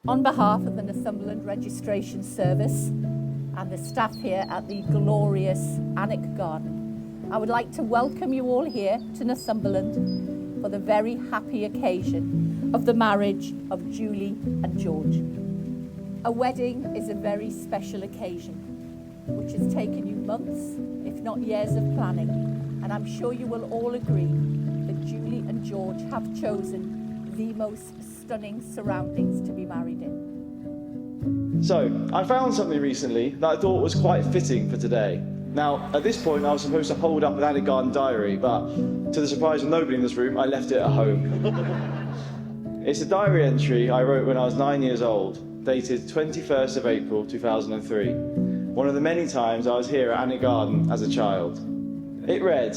On behalf of the Northumberland Registration Service and the staff here at the glorious Alnwick Garden, I would like to welcome you all here to Northumberland for the very happy occasion of the marriage of Julie and George. A wedding is a very special occasion, which has taken you months, if not years of planning, and I'm sure you will all agree that Julie and George have chosen the most stunning surroundings to be married in. So, I found something recently that I thought was quite fitting for today. Now, at this point I was supposed to hold up an Alnwick Garden diary, but to the surprise of nobody in this room, I left it at home. It's a diary entry I wrote when I was 9 years old, dated 21st of April 2003, one of the many times I was here at Alnwick Garden as a child. It read,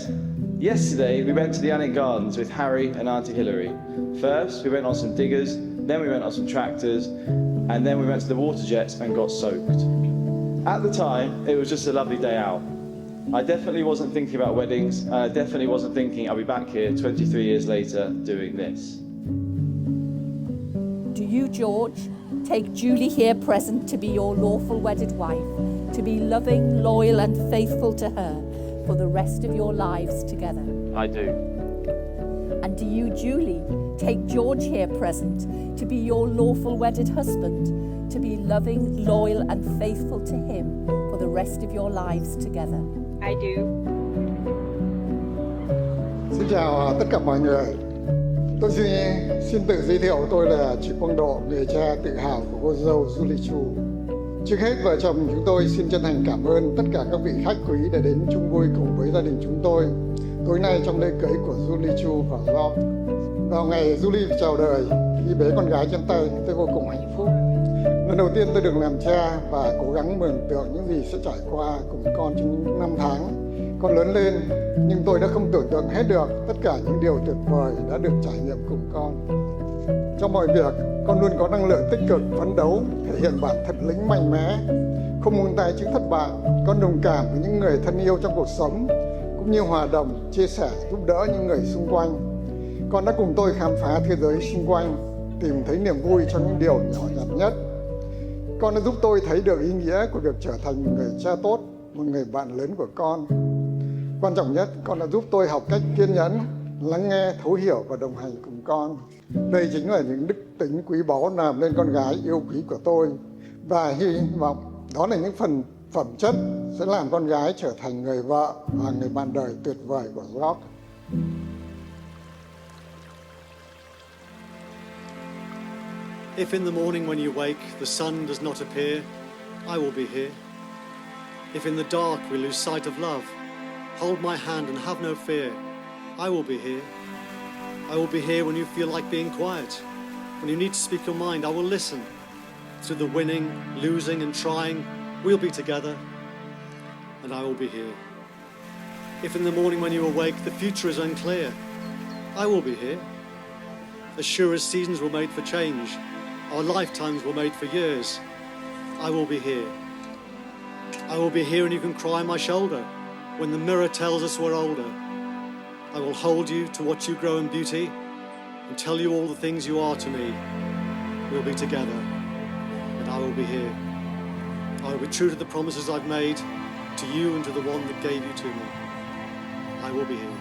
"Yesterday we went to the Alnwick Gardens with Harry and Auntie Hilary. First we went on some diggers, then we went on some tractors, and then we went to the water jets and got soaked. At the time, it was just a lovely day out. I definitely wasn't thinking about weddings, and I definitely wasn't thinking I'll be back here 23 years later doing this." Do you, George, take Julie here present to be your lawful wedded wife, to be loving, loyal and faithful to her for the rest of your lives together? I do. And do you, Julie, take George here present to be your lawful wedded husband, to be loving, loyal and faithful to him for the rest of your lives together? I do. Xin chào tất cả mọi người. Tôi xin tự giới thiệu, tôi là chị Quang Độ, người cha tự hào của cô dâu Julie Chu. Trước hết, vợ chồng chúng tôi xin chân thành cảm ơn tất cả các vị khách quý đã đến chung vui cùng với gia đình chúng tôi tối nay trong lễ cưới của Julie Chu và Rob. Vào ngày Julie chào đời, khi bế con gái trên tay, tôi vô cùng hạnh phúc. Lần đầu tiên tôi được làm cha và cố gắng mường tượng những gì sẽ trải qua cùng con trong những năm tháng con lớn lên, nhưng tôi đã không tưởng tượng hết được tất cả những điều tuyệt vời đã được trải nghiệm cùng con. Trong mọi việc, con luôn có năng lượng tích cực, phấn đấu, thể hiện bản thân lính mạnh mẽ, không buông tay trước thất bại. Con đồng cảm với những người thân yêu trong cuộc sống, cũng như hòa đồng, chia sẻ, giúp đỡ những người xung quanh. Con đã cùng tôi khám phá thế giới xung quanh, tìm thấy niềm vui trong những điều nhỏ nhặt nhất. Con đã giúp tôi thấy được ý nghĩa của việc trở thành một người cha tốt, một người bạn lớn của con. Quan trọng nhất, con đã giúp tôi học cách kiên nhẫn, lắng nghe, thấu hiểu và đồng hành cùng con. Đây chính là những đức tính quý báu làm nên con gái yêu quý của tôi. Và hy vọng đó là những phẩm chất sẽ làm con gái trở thành người vợ và người bạn đời tuyệt vời của Rob. If in the morning when you wake the sun does not appear, I will be here. If in the dark we lose sight of love, hold my hand and have no fear. I will be here. I will be here when you feel like being quiet. When you need to speak your mind, I will listen. Through the winning, losing and trying, we'll be together, and I will be here. If in the morning when you awake the future is unclear, I will be here. As sure as seasons were made for change, our lifetimes were made for years, I will be here. I will be here and you can cry on my shoulder when the mirror tells us we're older. I will hold you to watch you grow in beauty and tell you all the things you are to me. We'll be together, and I will be here. I will be true to the promises I've made to you and to the one that gave you to me. I will be here.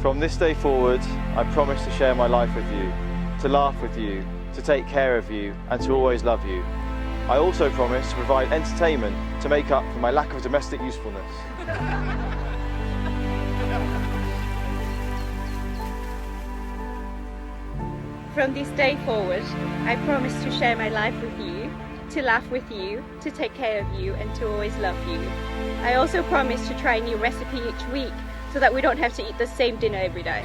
From this day forward, I promise to share my life with you, to laugh with you, to take care of you, and to always love you. I also promise to provide entertainment to make up for my lack of domestic usefulness. From this day forward, I promise to share my life with you, to laugh with you, to take care of you, and to always love you. I also promise to try a new recipe each week so that we don't have to eat the same dinner every day.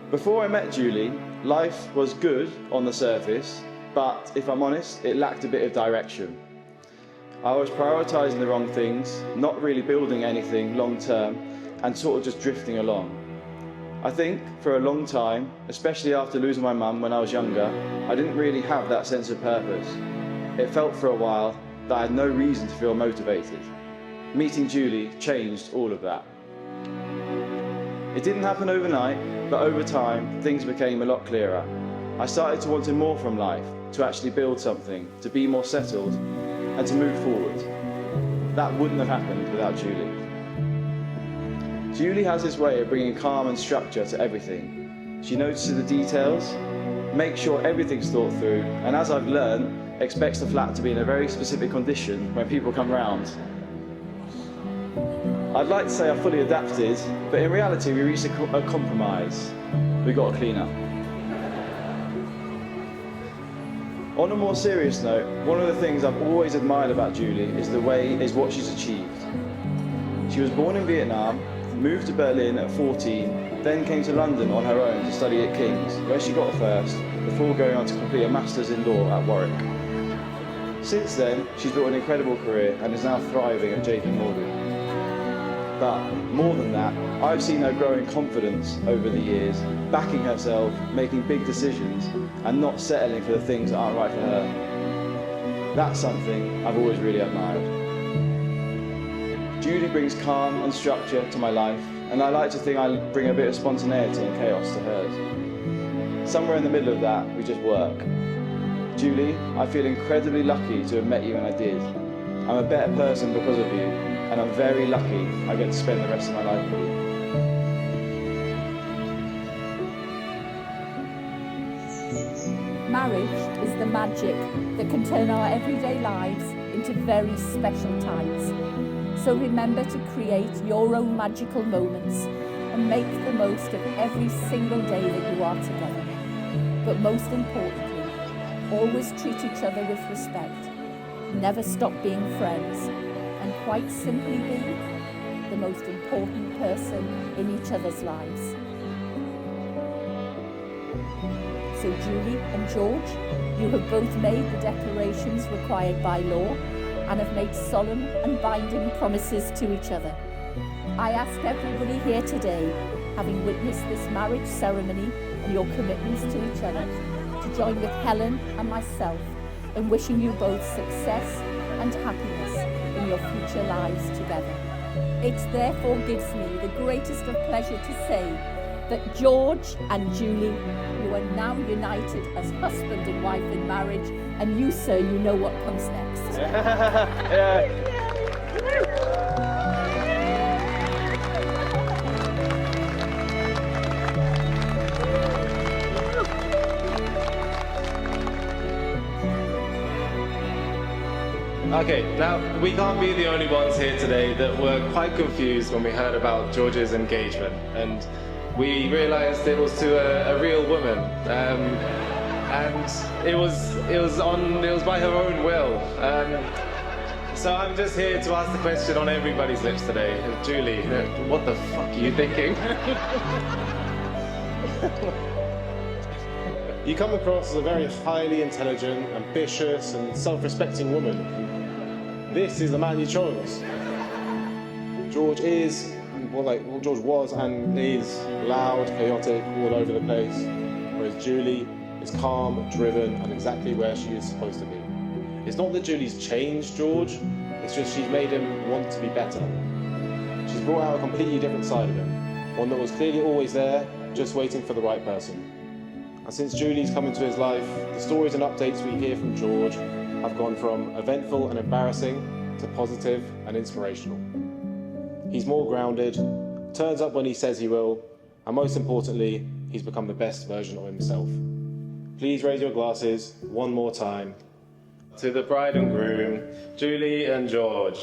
Before I met Julie, life was good on the surface, but if I'm honest, it lacked a bit of direction. I was prioritising the wrong things, not really building anything long term, and sort of just drifting along. I think for a long time, especially after losing my mum when I was younger, I didn't really have that sense of purpose. It felt for a while that I had no reason to feel motivated. Meeting Julie changed all of that. It didn't happen overnight, but over time, things became a lot clearer. I started to want more from life, to actually build something, to be more settled, and to move forward. That wouldn't have happened without Julie. Julie has this way of bringing calm and structure to everything. She notices the details, makes sure everything's thought through, and as I've learned, expects the flat to be in a very specific condition when people come round. I'd like to say I fully adapted, but in reality we reached a compromise. We got a cleaner. On a more serious note, one of the things I've always admired about Julie is what she's achieved. She was born in Vietnam, moved to Berlin at 14, then came to London on her own to study at King's, where she got a first, before going on to complete a Masters in Law at Warwick. Since then, she's built an incredible career and is now thriving at JP Morgan. But more than that, I've seen her grow in confidence over the years, backing herself, making big decisions, and not settling for the things that aren't right for her. That's something I've always really admired. Julie brings calm and structure to my life, and I like to think I bring a bit of spontaneity and chaos to hers. Somewhere in the middle of that, we just work. Julie, I feel incredibly lucky to have met you when I did. I'm a better person because of you, and I'm very lucky I get to spend the rest of my life with you. Marriage is the magic that can turn our everyday lives into very special times. So remember to create your own magical moments and make the most of every single day that you are together. But most importantly, always treat each other with respect. Never stop being friends, and quite simply be the most important person in each other's lives. So Julie and George, you have both made the declarations required by law and have made solemn and binding promises to each other. I ask everybody here today, having witnessed this marriage ceremony and your commitments to each other, to join with Helen and myself in wishing you both success and happiness in your future lives together. It therefore gives me the greatest of pleasure to say that George and Julie, you are now united as husband and wife in marriage, and you, sir, you know what comes next. Okay, now we can't be the only ones here today that were quite confused when we heard about George's engagement, and we realised it was to a real woman, and it was by her own will. So I'm just here to ask the question on everybody's lips today, Julie, what the fuck are you thinking? You come across as a very highly intelligent, ambitious, and self-respecting woman. This is the man you chose. George was and is loud, chaotic, all over the place, whereas Julie is calm, driven, and exactly where she is supposed to be. It's not that Julie's changed George, it's just she's made him want to be better. She's brought out a completely different side of him, one that was clearly always there, just waiting for the right person. And since Julie's come into his life, the stories and updates we hear from George have gone from eventful and embarrassing to positive and inspirational. He's more grounded, turns up when he says he will, and most importantly, he's become the best version of himself. Please raise your glasses one more time. To the bride and groom, Julie and George.